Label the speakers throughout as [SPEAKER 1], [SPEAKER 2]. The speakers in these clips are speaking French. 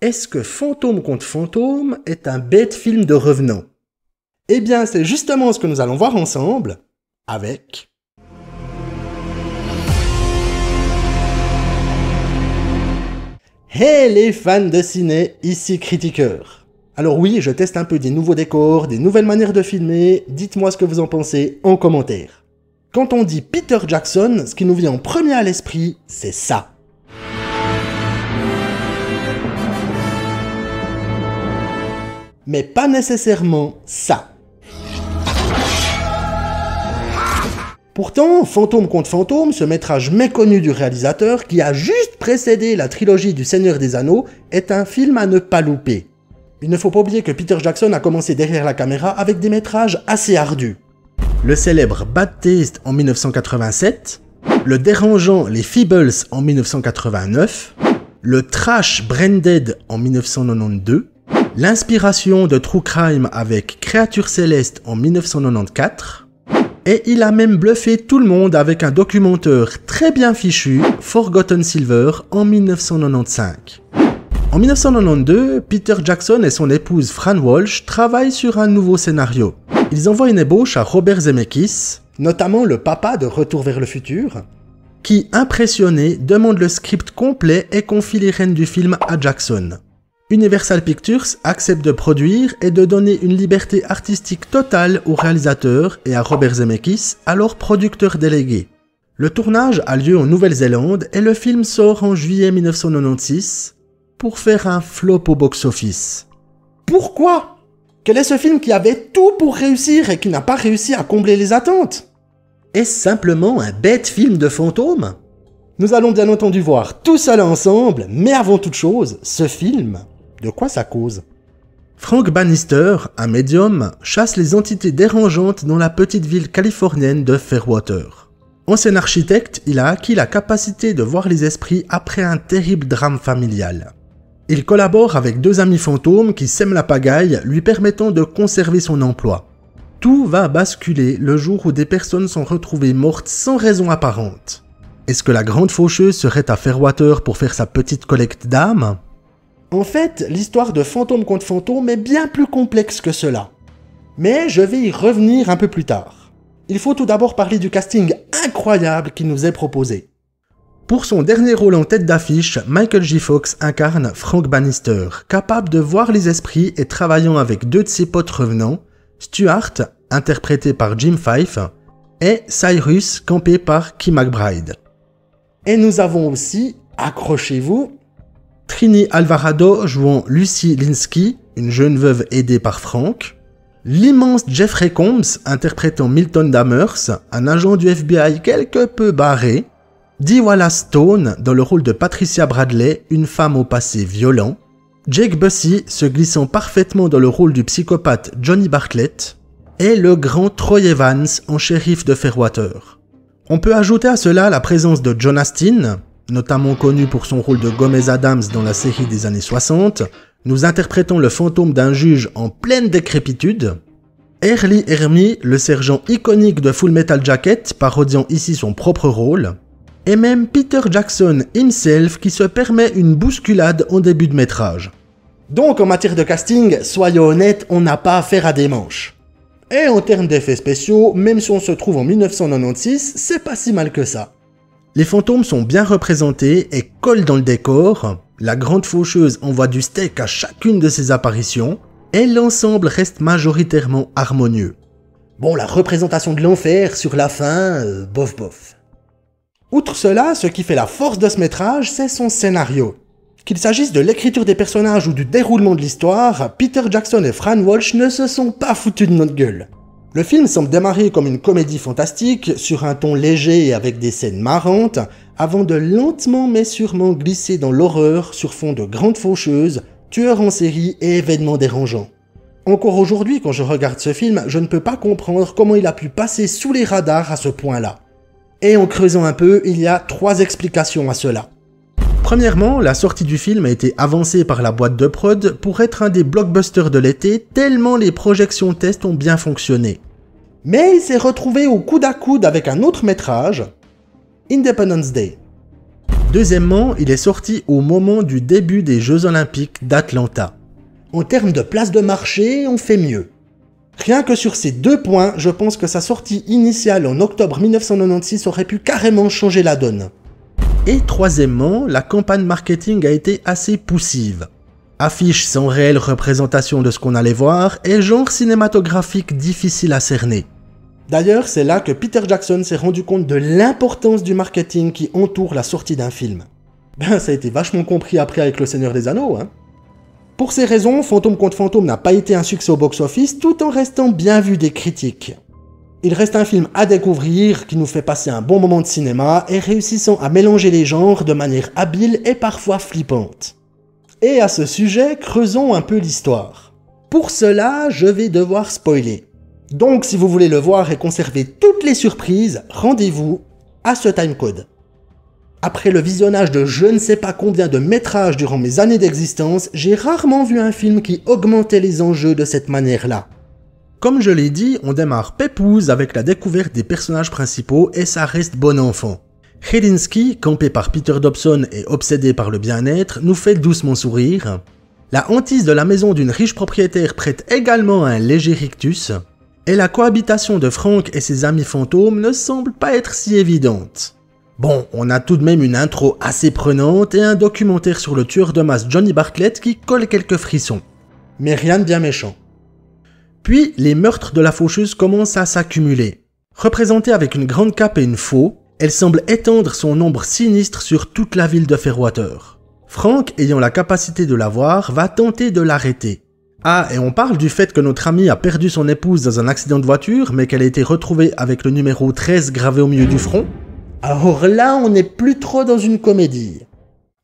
[SPEAKER 1] Est-ce que Fantôme contre Fantôme est un bête film de revenant? Eh bien, c'est justement ce que nous allons voir ensemble avec... Hey les fans de ciné, ici Critiqueur. Alors oui, je teste un peu des nouveaux décors, des nouvelles manières de filmer, dites-moi ce que vous en pensez en commentaire. Quand on dit Peter Jackson, ce qui nous vient en premier à l'esprit, c'est ça. Mais pas nécessairement ça. Pourtant, Fantôme contre Fantôme, ce métrage méconnu du réalisateur qui a juste précédé la trilogie du Seigneur des Anneaux, est un film à ne pas louper. Il ne faut pas oublier que Peter Jackson a commencé derrière la caméra avec des métrages assez ardus. Le célèbre Bad Taste en 1987, le dérangeant Les Feebles en 1989, le trash Branded en 1992, l'inspiration de True Crime avec Créature Céleste en 1994, et il a même bluffé tout le monde avec un documentaire très bien fichu, Forgotten Silver, en 1995. En 1992, Peter Jackson et son épouse Fran Walsh travaillent sur un nouveau scénario. Ils envoient une ébauche à Robert Zemeckis, notamment le papa de Retour vers le futur, qui, impressionné, demande le script complet et confie les rênes du film à Jackson. Universal Pictures accepte de produire et de donner une liberté artistique totale au réalisateur et à Robert Zemeckis, alors producteur délégué. Le tournage a lieu en Nouvelle-Zélande et le film sort en juillet 1996 pour faire un flop au box-office. Pourquoi? Quel est ce film qui avait tout pour réussir et qui n'a pas réussi à combler les attentes? Est-ce simplement un bête film de fantôme? Nous allons bien entendu voir tout cela ensemble, mais avant toute chose, ce film... de quoi ça cause? Frank Bannister, un médium, chasse les entités dérangeantes dans la petite ville californienne de Fairwater. Ancien architecte, il a acquis la capacité de voir les esprits après un terrible drame familial. Il collabore avec deux amis fantômes qui sèment la pagaille, lui permettant de conserver son emploi. Tout va basculer le jour où des personnes sont retrouvées mortes sans raison apparente. Est-ce que la grande faucheuse serait à Fairwater pour faire sa petite collecte d'âmes? En fait, l'histoire de Fantôme contre Fantôme est bien plus complexe que cela. Mais je vais y revenir un peu plus tard. Il faut tout d'abord parler du casting incroyable qui nous est proposé. Pour son dernier rôle en tête d'affiche, Michael J. Fox incarne Frank Bannister, capable de voir les esprits et travaillant avec deux de ses potes revenants, Stuart, interprété par Jim Fife, et Cyrus, campé par Key McBride. Et nous avons aussi, accrochez-vous, Trini Alvarado jouant Lucy Linsky, une jeune veuve aidée par Frank, l'immense Jeffrey Combs interprétant Milton Damers, un agent du FBI quelque peu barré, Dee Wallace Stone dans le rôle de Patricia Bradley, une femme au passé violent, Jake Busey se glissant parfaitement dans le rôle du psychopathe Johnny Bartlett, et le grand Troy Evans en shérif de Fairwater. On peut ajouter à cela la présence de John Astin, notamment connu pour son rôle de Gomez Adams dans la série des années 60, nous interprétons le fantôme d'un juge en pleine décrépitude, R. Lee Ermey, le sergent iconique de Full Metal Jacket, parodiant ici son propre rôle, et même Peter Jackson himself qui se permet une bousculade en début de métrage. Donc en matière de casting, soyons honnêtes, on n'a pas affaire à des manches. Et en termes d'effets spéciaux, même si on se trouve en 1996, c'est pas si mal que ça. Les fantômes sont bien représentés et collent dans le décor, la grande faucheuse envoie du steak à chacune de ses apparitions, et l'ensemble reste majoritairement harmonieux. Bon, la représentation de l'enfer sur la fin, bof bof. Outre cela, ce qui fait la force de ce métrage, c'est son scénario. Qu'il s'agisse de l'écriture des personnages ou du déroulement de l'histoire, Peter Jackson et Fran Walsh ne se sont pas foutus de notre gueule. Le film semble démarrer comme une comédie fantastique, sur un ton léger et avec des scènes marrantes, avant de lentement mais sûrement glisser dans l'horreur sur fond de grandes faucheuses, tueurs en série et événements dérangeants. Encore aujourd'hui, quand je regarde ce film, je ne peux pas comprendre comment il a pu passer sous les radars à ce point-là. Et en creusant un peu, il y a 3 explications à cela. Premièrement, la sortie du film a été avancée par la boîte de prod pour être un des blockbusters de l'été, tellement les projections tests ont bien fonctionné. Mais il s'est retrouvé au coude à coude avec un autre métrage, Independence Day. Deuxièmement, il est sorti au moment du début des Jeux Olympiques d'Atlanta. En termes de place de marché, on fait mieux. Rien que sur ces 2 points, je pense que sa sortie initiale en octobre 1996 aurait pu carrément changer la donne. Et troisièmement, la campagne marketing a été assez poussive. Affiches sans réelle représentation de ce qu'on allait voir et genre cinématographique difficile à cerner. D'ailleurs, c'est là que Peter Jackson s'est rendu compte de l'importance du marketing qui entoure la sortie d'un film. Ben, ça a été vachement compris après avec Le Seigneur des Anneaux, hein. Pour ces raisons, Fantôme contre Fantôme n'a pas été un succès au box-office tout en restant bien vu des critiques. Il reste un film à découvrir qui nous fait passer un bon moment de cinéma et réussissant à mélanger les genres de manière habile et parfois flippante. Et à ce sujet, creusons un peu l'histoire. Pour cela, je vais devoir spoiler. Donc si vous voulez le voir et conserver toutes les surprises, rendez-vous à ce timecode. Après le visionnage de je ne sais pas combien de métrages durant mes années d'existence, j'ai rarement vu un film qui augmentait les enjeux de cette manière-là. Comme je l'ai dit, on démarre pépouze avec la découverte des personnages principaux et ça reste bon enfant. Chelinsky, campé par Peter Dobson et obsédé par le bien-être, nous fait doucement sourire. La hantise de la maison d'une riche propriétaire prête également un léger rictus. Et la cohabitation de Frank et ses amis fantômes ne semble pas être si évidente. Bon, on a tout de même une intro assez prenante et un documentaire sur le tueur de masse Johnny Bartlett qui colle quelques frissons. Mais rien de bien méchant. Puis, les meurtres de la faucheuse commencent à s'accumuler. Représentée avec une grande cape et une faux, elle semble étendre son ombre sinistre sur toute la ville de Fairwater. Frank, ayant la capacité de la voir, va tenter de l'arrêter. Ah, et on parle du fait que notre ami a perdu son épouse dans un accident de voiture, mais qu'elle a été retrouvée avec le numéro 13 gravé au milieu du front. Alors là, on n'est plus trop dans une comédie.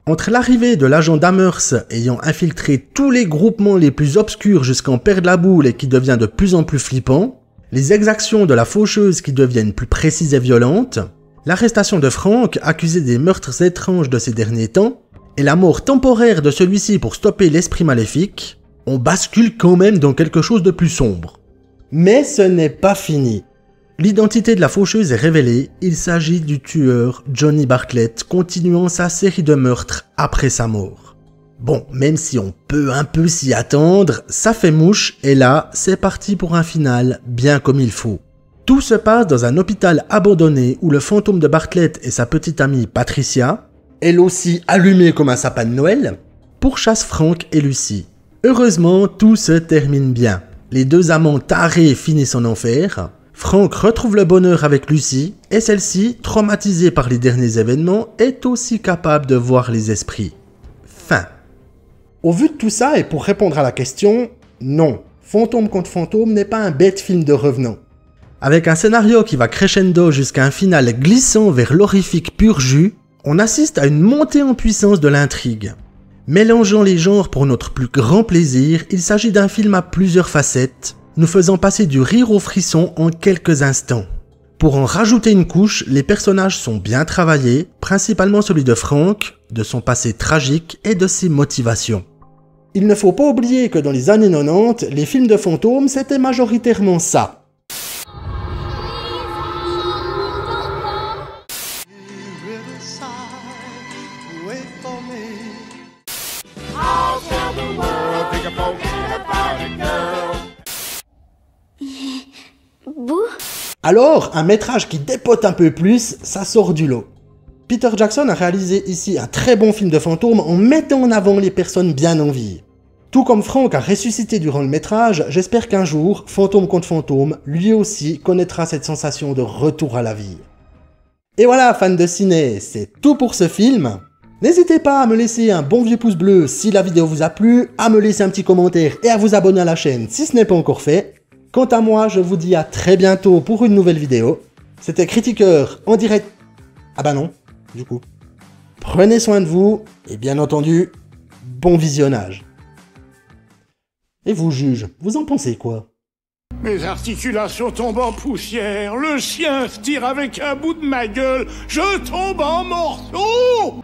[SPEAKER 1] Entre l'arrivée de l'agent Dammers ayant infiltré tous les groupements les plus obscurs jusqu'en perdre la boule et qui devient de plus en plus flippant, les exactions de la faucheuse qui deviennent plus précises et violentes, l'arrestation de Frank accusé des meurtres étranges de ces derniers temps, et la mort temporaire de celui-ci pour stopper l'esprit maléfique, on bascule quand même dans quelque chose de plus sombre. Mais ce n'est pas fini. L'identité de la faucheuse est révélée, il s'agit du tueur Johnny Bartlett continuant sa série de meurtres après sa mort. Bon, même si on peut un peu s'y attendre, ça fait mouche et là, c'est parti pour un final bien comme il faut. Tout se passe dans un hôpital abandonné où le fantôme de Bartlett et sa petite amie Patricia, elle aussi allumée comme un sapin de Noël, pourchassent Frank et Lucy. Heureusement, tout se termine bien. Les 2 amants tarés finissent en enfer. Frank retrouve le bonheur avec Lucy, et celle-ci, traumatisée par les derniers événements, est aussi capable de voir les esprits. Fin. Au vu de tout ça, et pour répondre à la question, non, Fantôme contre Fantôme n'est pas un bête film de revenant. Avec un scénario qui va crescendo jusqu'à un final glissant vers l'horrifique pur jus, on assiste à une montée en puissance de l'intrigue. Mélangeant les genres pour notre plus grand plaisir, il s'agit d'un film à plusieurs facettes, nous faisant passer du rire au frisson en quelques instants. Pour en rajouter une couche, les personnages sont bien travaillés, principalement celui de Frank, de son passé tragique et de ses motivations. Il ne faut pas oublier que dans les années 90, les films de fantômes c'était majoritairement ça. Alors, un métrage qui dépote un peu plus, ça sort du lot. Peter Jackson a réalisé ici un très bon film de fantôme en mettant en avant les personnes bien en vie. Tout comme Frank a ressuscité durant le métrage, j'espère qu'un jour, Fantôme contre Fantôme, lui aussi connaîtra cette sensation de retour à la vie. Et voilà, fans de ciné, c'est tout pour ce film. N'hésitez pas à me laisser un bon vieux pouce bleu si la vidéo vous a plu, à me laisser un petit commentaire et à vous abonner à la chaîne si ce n'est pas encore fait. Quant à moi, je vous dis à très bientôt pour une nouvelle vidéo. C'était Critiqueur en direct... Ah bah non, du coup. Prenez soin de vous, et bien entendu, bon visionnage. Et vous juge, vous en pensez quoi?
[SPEAKER 2] Mes articulations tombent en poussière, le chien se tire avec un bout de ma gueule, je tombe en morceaux!